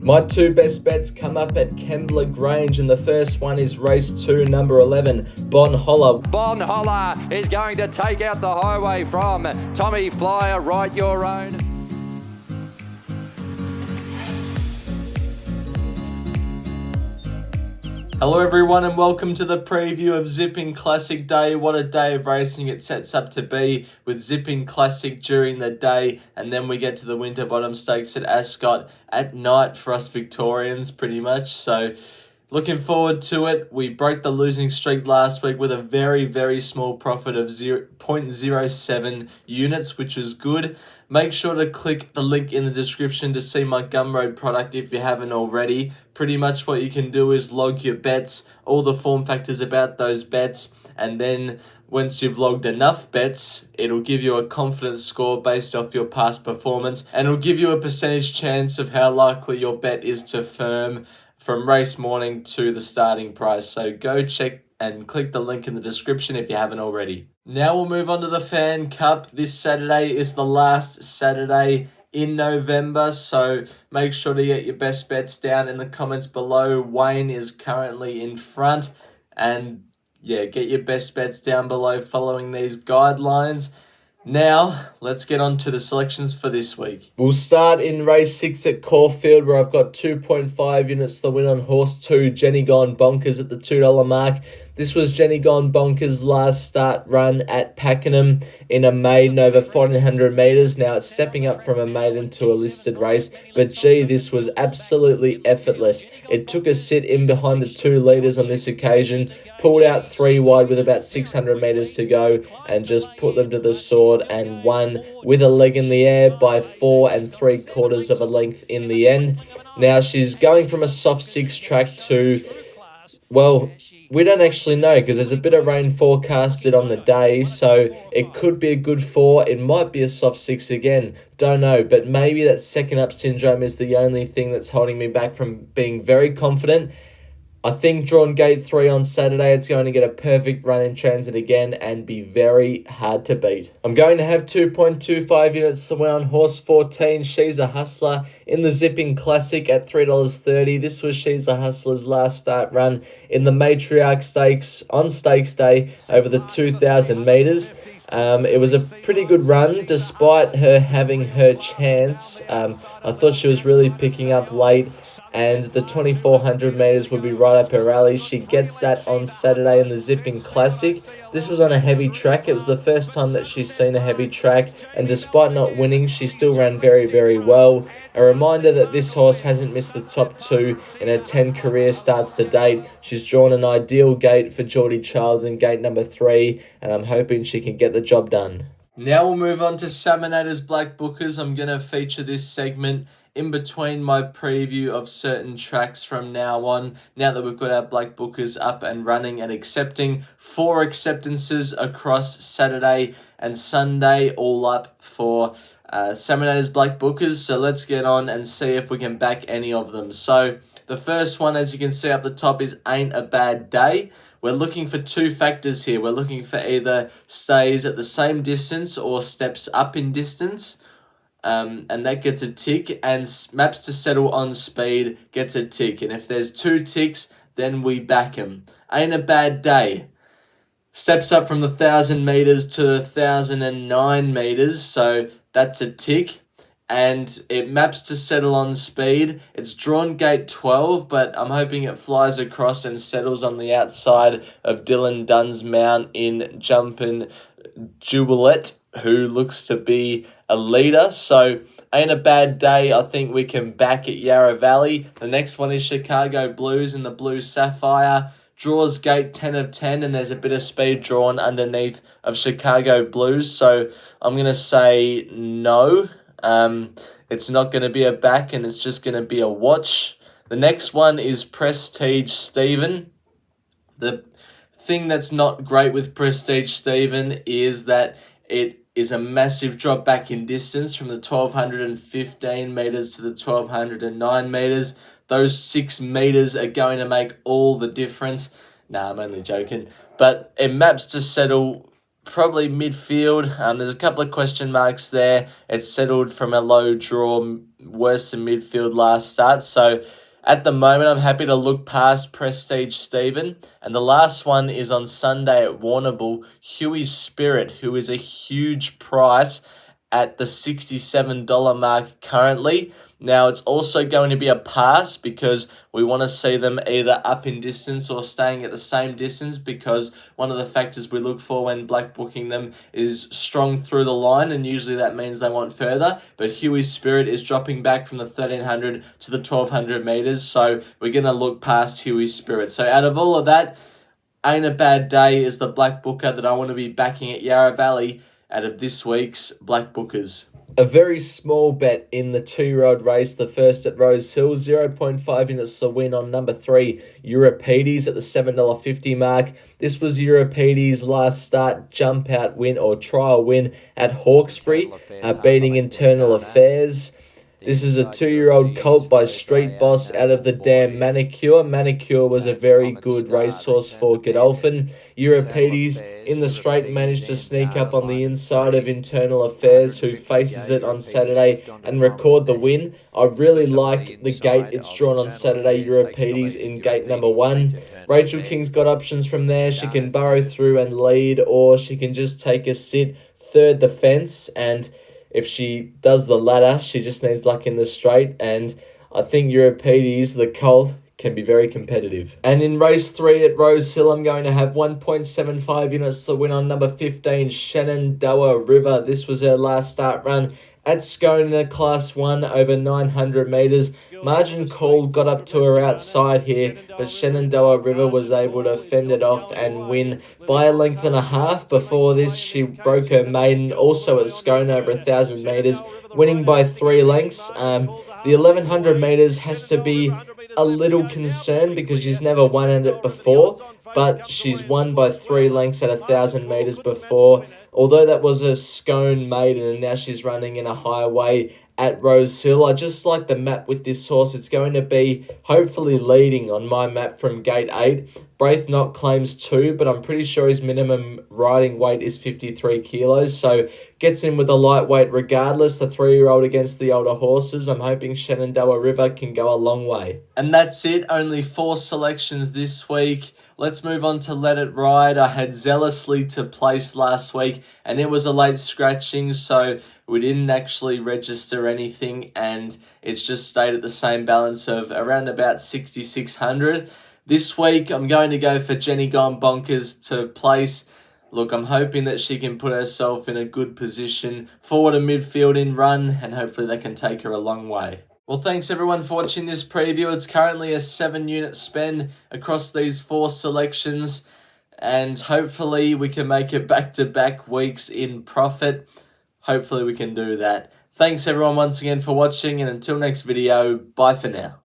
My two best bets come up at Kembla Grange, and the first one is race 2, number 11, Bon Holler. Bon Holler is going to take out the highway from Tommy Flyer, Right Your Own. Hello everyone and welcome to the preview of Zipping Classic Day. What a day of racing it sets up to be, with Zipping Classic during the day, and then we get to the Winterbottom Stakes at Ascot at night for us Victorians pretty much. So looking forward to it. We broke the losing streak last week with a very small profit of 0.07 units, which was good. Make sure to click the link in the description to see my Gumroad product if you haven't already. Pretty much what you can do is log your bets, all the form factors about those bets, and then once you've logged enough bets, it'll give you a confidence score based off your past performance, and it'll give you a percentage chance of how likely your bet is to firm from race morning to the starting price. So go check and click the link in the description if you haven't already. Now we'll move on to the Fan Cup. This Saturday is the last Saturday in November, so make sure to get your best bets down in the comments below. Wayne is currently in front, and yeah, get your best bets down below following these guidelines. Now, let's get on to the selections for this week. We'll start in race 6 at Caulfield, where I've got 2.5 units to win on horse 2, Jenny Gone Bonkers, at the $2 mark. This was Jenny Gone Bonkers' last start run at Pakenham in a maiden over 1400 metres. Now it's stepping up from a maiden to a listed race, but gee, this was absolutely effortless. It took a sit in behind the 2 leaders on this occasion, pulled out 3 wide with about 600 metres to go, and just put them to the sword and won with a leg in the air by 4 3/4 of a length in the end. Now she's going from a soft 6 track to, well, we don't actually know because there's a bit of rain forecasted on the day, so it could be a good 4. It might be a soft 6 again. Don't know, but maybe that second up syndrome is the only thing that's holding me back from being very confident. I think drawn gate 3 on Saturday, it's going to get a perfect run in transit again and be very hard to beat. I'm going to have 2.25 units to win on horse 14, She's a Hustler, in the Zipping Classic at $3.30. This was She's a Hustler's last start run in the Matriarch Stakes on Stakes Day over the 2,000 metres. It was a pretty good run despite her having her chance. I thought she was really picking up late, and the 2,400 metres would be right up her alley. She gets that on Saturday in the Zipping Classic. This was on a heavy track. It was the first time that she's seen a heavy track, and despite not winning, she still ran very well. A reminder that this horse hasn't missed the top 2 in her 10 career starts to date. She's drawn an ideal gate for Geordie Childs in gate number 3, and I'm hoping she can get the job done. Now we'll move on to Salmonator's Black Bookers. I'm going to feature this segment in between my preview of certain tracks from now on, now that we've got our Black Bookers up and running and accepting. 4 acceptances across Saturday and Sunday, all up for Salmonator's Black Bookers. So let's get on and see if we can back any of them. So the first one, as you can see up the top, is Ain't a Bad Day. We're looking for 2 factors here. We're looking for either stays at the same distance or steps up in distance. And that gets a tick, and Maps to Settle on Speed gets a tick. And if there's 2 ticks, then we back him. Ain't a Bad Day steps up from the 1,000 metres to the 1,009 metres, so that's a tick. And it Maps to Settle on Speed. It's drawn gate 12, but I'm hoping it flies across and settles on the outside of Dylan Dunn's mount in Jumpin' Jubilet, who looks to be a leader. So Ain't a Bad Day, I think we can back at Yarra Valley. The next one is Chicago Blues in the Blue Sapphire. Draws gate 10 of 10, and there's a bit of speed drawn underneath of Chicago Blues. So I'm going to say no. It's not going to be a back, and it's just going to be a watch. The next one is Prestige Stephen. The thing that's not great with Prestige Stephen is that it is a massive drop back in distance from the 1,215 metres to the 1,209 metres. Those 6 metres are going to make all the difference. Nah, I'm only joking. But it Maps to Settle probably midfield. There's a couple of question marks there. It's settled from a low draw, worse than midfield last start. So at the moment, I'm happy to look past Prestige Stephen. And the last one is on Sunday at Warrnambool, Huey's Spirit, who is a huge price at the $67 mark currently. Now, it's also going to be a pass because we want to see them either up in distance or staying at the same distance, because one of the factors we look for when black booking them is strong through the line, and usually that means they want further. But Huey's Spirit is dropping back from the 1300 to the 1200 meters, so we're going to look past Huey's Spirit. So out of all of that, Ain't a Bad Day is the black booker that I want to be backing at Yarra Valley out of this week's black bookers. A very small bet in the 2-year-old race, the first at Rosehill, 0.5 units to win on number 3, Euripides at the $7.50 mark. This was Euripides' last start jump out win or trial win at Hawkesbury, beating Internal Affairs. This is a 2-year-old colt by Street Boss out of the Dam Manicure. Manicure was a very good racehorse for Godolphin. Euripides in the straight managed to sneak up on the inside of Internal Affairs, who faces it on Saturday, and record the win. I really like the gate it's drawn on Saturday, Euripides in gate number 1. Rachel King's got options from there. She can burrow through and lead, or she can just take a sit, third the fence, and if she does the latter, she just needs luck in the straight, and I think Euripides, the colt, can be very competitive. And in race 3 at Rosehill, I'm going to have 1.75 units to win on number 15, Shenandoah River. This was her last start run at Scone in a Class 1 over 900 metres. Margin Call got up to her outside here, but Shenandoah River was able to fend it off and win by a length and a half. Before this, she broke her maiden also at Scone over 1,000 metres, winning by 3 lengths. The 1,100 metres has to be a little concerned because she's never won at it before, but she's won by 3 lengths at 1,000 metres before. Although that was a Scone maiden and now she's running in a highway at Rosehill, I just like the map with this horse. It's going to be hopefully leading on my map from gate 8. Braithknock claims 2, but I'm pretty sure his minimum riding weight is 53 kilos, so gets in with a lightweight regardless. The 3-year-old against the older horses. I'm hoping Shenandoah River can go a long way. And that's it. Only 4 selections this week. Let's move on to Let It Ride. I had Zealously to place last week, and it was a late scratching, so we didn't actually register anything, and it's just stayed at the same balance of around about 6,600. This week, I'm going to go for Jenny Gone Bonkers to place. Look, I'm hoping that she can put herself in a good position forward and midfield in run, and hopefully they can take her a long way. Well, thanks everyone for watching this preview. It's currently a 7-unit spend across these 4 selections, and hopefully we can make it back-to-back weeks in profit. Hopefully we can do that. Thanks everyone once again for watching, and until next video, bye for now.